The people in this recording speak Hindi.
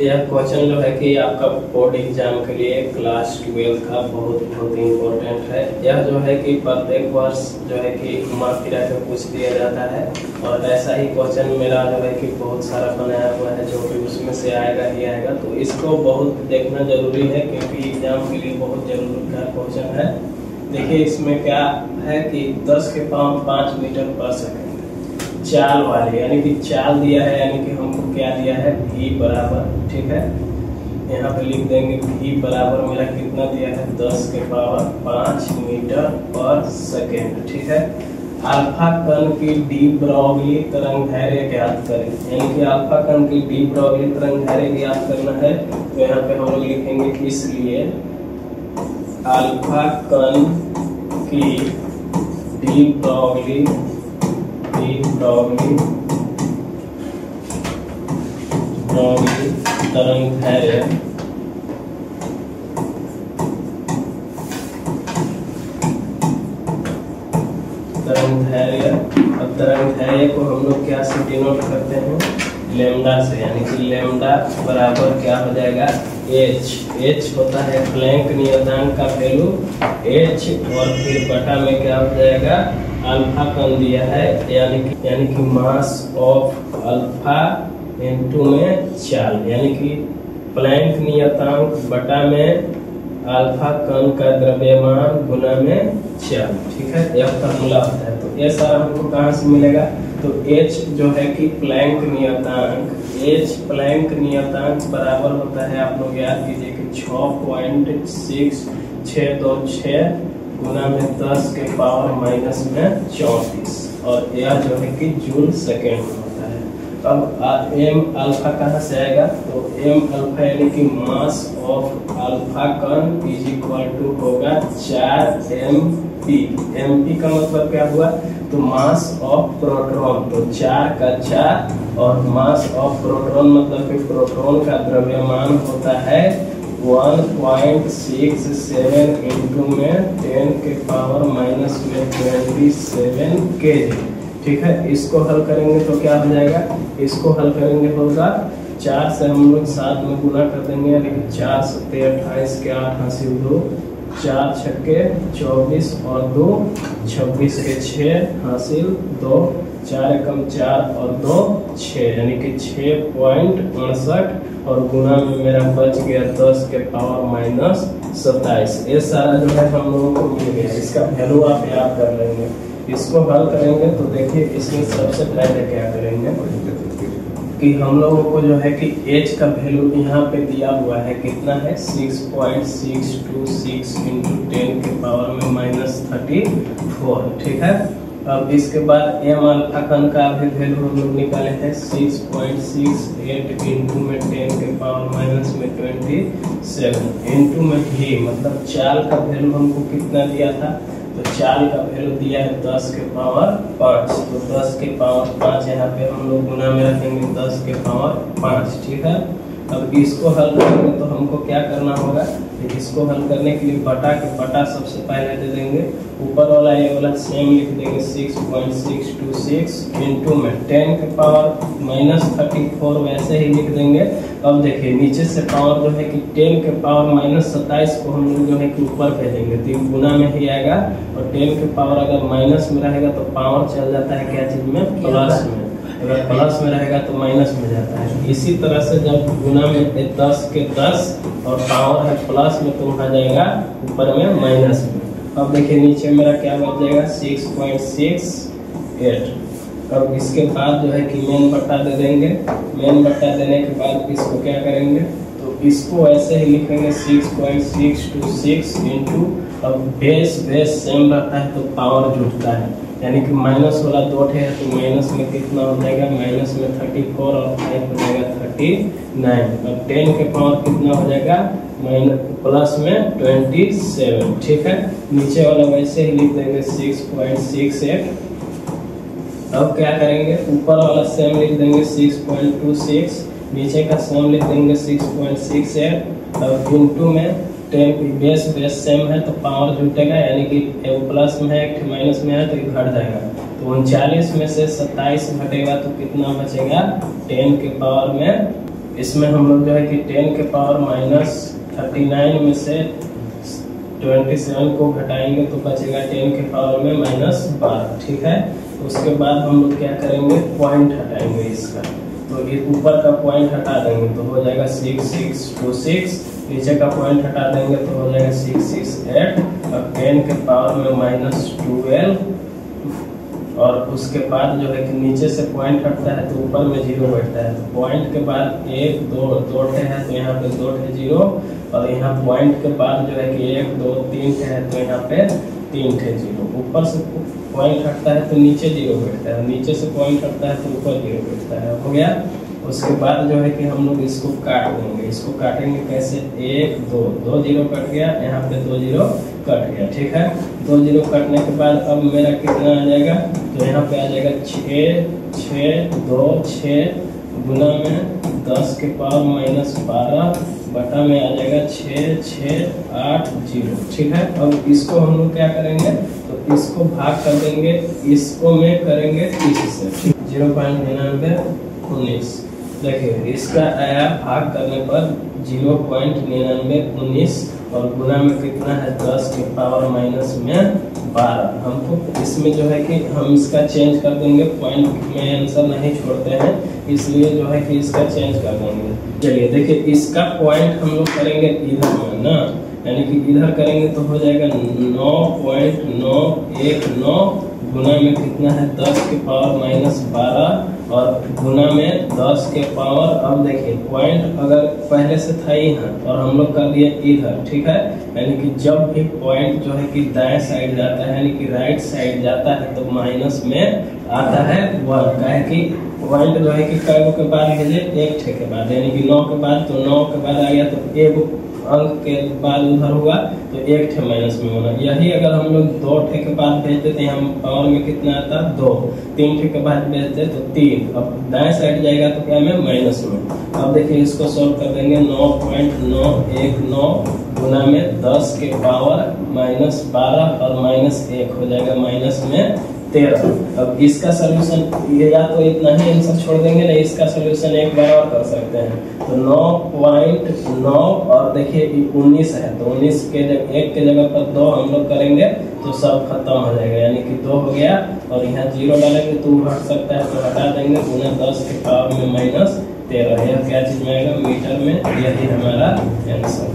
यह क्वेश्चन जो है कि आपका बोर्ड एग्जाम के लिए क्लास 12 का बहुत इम्पोर्टेंट है। यह जो है कि प्रत्येक वर्ष जो है कि घुमा फिरा के पूछ दिया जाता है और ऐसा ही क्वेश्चन मेरा जो है कि बहुत सारा बनाया हुआ है जो कि उसमें से आएगा ही आएगा। तो इसको बहुत देखना जरूरी है क्योंकि एग्जाम के लिए बहुत जरूरी का क्वेश्चन है। देखिए इसमें क्या है कि 10 के पावर 5 मीटर पर सेकंड चाल वाले, यानी कि चाल दिया है, यानी कि हमको क्या दिया है v बराबर, ठीक है। यहाँ पे लिख देंगे v बराबर मेरा कितना दिया है 10 के पावर 5 मीटर पर सेकेंड, ठीक है। अल्फा कण की डी ब्रॉगली तरंगदैर्घ्य ज्ञात करें, यानी कि अल्फा कण की डी ब्रॉगली तरंगदैर्घ्य ज्ञात करना है। तो यहाँ पे हम लोग लिखेंगे कि इसलिए अल्फा कण की डी ब्रॉगली तरंगदैर्घ्य और तरंगदैर्घ्य को हम लोग क्या से डिनोट करते हैं, लेमडा से, यानी कि लेमडा बराबर क्या हो जाएगा h होता है प्लैंक नियतांक का वैल्यू h और फिर बटा में क्या हो जाएगा अल्फा कण दिया है, यानी कि मास ऑफ अल्फा इनटू में चाल, यानी कि प्लैंक नियतांक बटा में अल्फा कण का द्रव्यमान गुना में चाल, ठीक है। यह फॉर्मूला होता है। तो ये सारा हमको कहाँ से मिलेगा, तो h जो है कि प्लैंक नियतांक, h प्लैंक नियतांक बराबर होता है, आप लोग याद कीजिए कि 6.6626 गुना में 10 के पावर माइनस में 34 और यह जो है कि जूल सेकेंड में होता है। अब m अल्फा कहाँ से आएगा, तो m अल्फा यानी कि मास ऑफ अल्फा कण इज इक्वल टू होगा 4mp। mp का मतलब क्या हुआ, तो मास ऑफ प्रोटॉन, तो 4 का 4 और मास ऑफ प्रोटॉन मतलब कि प्रोटॉन का द्रव्यमान होता है 1.67 इंटू में 10 के पावर माइनस में 27 kg, ठीक है। इसको हल करेंगे तो क्या हो जाएगा, इसको हल करेंगे होगा 4 से हम लोग 7 में गुना कर देंगे, यानी कि 4 7 28 के 8 हासिल 2, 4 छक्के 24 और 2 26 के 6 हासिल 2, 4 एकम 4 और 2 6, यानी कि 6.68 और गुना में मेरा बच गया 10 के पावर माइनस 27। ये सारा जो है हम लोगों को मिल गया, इसका वैल्यू आप याद कर लेंगे। इसको हल करेंगे तो देखिए इसमें सबसे पहले क्या करेंगे कि हम लोगों को जो है कि h का वैल्यू यहाँ पे दिया हुआ है, कितना है 6.626 इंटू 10 के पावर में माइनस 34, ठीक है। अब इसके बाद m अल्फा कण का भी वैल्यू हम लोग निकाले हैं 6.68 इंटू में 10 के पावर माइनस में 27 इंटू में v मतलब चाल का वैल्यू हमको कितना दिया था, तो चाल का वैल्यू दिया है 10 के पावर 5, तो 10 के पावर 5 यहाँ पे हम लोग गुना में रखेंगे 10 के पावर 5, ठीक है। अब इसको हल करेंगे तो हमको क्या करना होगा, इसको हल करने के लिए बटा के बटा सबसे पहले दे देंगे, ऊपर वाला ये वाला सेम लिख देंगे 6.626 इंटू में 10 के पावर माइनस 34 वैसे ही लिख देंगे। अब देखिए नीचे से पावर जो है कि 10 के पावर माइनस 27 को हम लोग जो है कि ऊपर भेजेंगे तो ये गुना में ही आएगा, और 10 के पावर अगर माइनस में रहेगा तो पावर चल जाता है क्या चीज में, प्लस में, अगर प्लस में रहेगा तो माइनस में जाता है। इसी तरह से जब गुना में 10 के 10 और पावर है प्लस में तो वहाँ जाएगा ऊपर में माइनस में। अब देखिए नीचे मेरा क्या बच जाएगा 6.68। अब इसके बाद जो है कि मेन बट्टा दे देंगे, मेन बट्टा देने के बाद इसको क्या करेंगे, तो इसको ऐसे ही लिखेंगे 6.626 इंटू, अब बेस सेम रहता है तो पावर जुटता है, यानी कि माइनस वाला 2 है तो माइनस में कितना हो जाएगा, माइनस में 34 और 5 हो जाएगा 39। अब 10 के पावर कितना हो जाएगा, माइनस प्लस में 27, ठीक है। नीचे वाला वैसे ही लिख देंगे 6.68। अब क्या करेंगे, ऊपर वाला सेम लिख देंगे 6.26, नीचे का सेम लिख देंगे 6.68। अब इंटू में 10 बेस सेम है तो पावर जुटेगा, यानी कि एक प्लस में है एक माइनस में है तो ये घट जाएगा, तो 39 में से 27 घटेगा तो कितना बचेगा, 10 के पावर में इसमें हम लोग जो है कि 10 के पावर माइनस 39 में से 27 को घटाएंगे तो बचेगा 10 के पावर में माइनस 12। ठीक है, उसके बाद हम लोग क्या करेंगे, पॉइंट हटाएंगे इसका, तो ये ऊपर का पॉइंट हटा देंगे तो हो जाएगा 6626, नीचे का पॉइंट हटा देंगे तो हो जाएगा 668, और 10 के पावर में माइनस 12, और उसके बाद जो है कि नीचे से पॉइंट हटता है तो ऊपर में 0 बैठता है, तो पॉइंट के बाद 1 2 ठे है तो यहाँ पे 2 ठे 0, और यहाँ पॉइंट के बाद जो है कि 1 2 3 ठे है तो यहाँ पे 3 ठे 0। ऊपर से पॉइंट हटता है तो नीचे 0 बैठता है, नीचे से पॉइंट हटता है तो ऊपर 0 बैठता है। हो गया। उसके बाद जो है कि हम लोग इसको काट देंगे। इसको काटेंगे कैसे, 1 2 2 0 कट गया, यहाँ पे 2 0 कट गया। ठीक है, 2 0 कटने के बाद अब मेरा कितना आ जाएगा, तो यहाँ पे आ जाएगा 6 6 2 6 गुना में 10 के पावर माइनस 12 बटा में आ जाएगा 6 6 8 0। ठीक है, अब इसको हम लोग क्या करेंगे, तो इसको भाग कर देंगे, इसको में करेंगे 30 से, 0.9919। देखिए इसका आया भाग करने पर 0.9919, और गुना में कितना है, 10 के पावर माइनस में 12। हमको इसमें जो है कि हम इसका चेंज कर देंगे, पॉइंट में आंसर नहीं छोड़ते हैं, इसलिए जो है कि इसका चेंज कर देंगे। चलिए देखिए, इसका पॉइंट हम लोग करेंगे इधर में ना, यानी कि इधर करेंगे तो हो जाएगा 9.919 गुना में कितना है, 10 के पावर माइनस 12, और गुना में 10 के पावर, अब देखिए पॉइंट अगर पहले से था यहाँ और हम लोग कर दिए इधर। ठीक है, यानी कि जब भी पॉइंट जो है कि दाएं साइड जाता है, यानी कि राइट साइड जाता है, तो माइनस में आता है 1। काहे कि पॉइंट जो है कि कई के बाद भेजे, 1 ठे के बाद, यानी कि 9 के बाद, तो 9 के बाद आ गया तो 1 अंक के बाद उधर हुआ तो 1 ठे माइनस में होना। यही अगर हम लोग 2 ठे के बाद भेजते थे, हम पावर में कितना आता, 2, 3 ठे के बाद भेजते तो 3, अब दाएं साइड जाएगा तो क्या में, माइनस में। अब देखिए इसको सॉल्व कर देंगे, 9.919 गुना में 10 के पावर माइनस 12 और माइनस 1 हो जाएगा माइनस में 13। अब इसका सोल्यूशन या तो इतना ही आंसर छोड़ देंगे, नहीं इसका सोल्यूशन एक बार और कर सकते हैं, तो 9.9 और देखिए 19 है, तो 19 के जगह 1 के जगह पर 2 हम लोग करेंगे तो सब खत्म हो जाएगा, यानी कि 2 हो गया, और यहाँ 0 डालेंगे तो हट सकता है तो हटा देंगे, गुना 10 के पावर में माइनस 13। यह क्या चीज में आएगा, मीटर में। यही हमारा आंसर।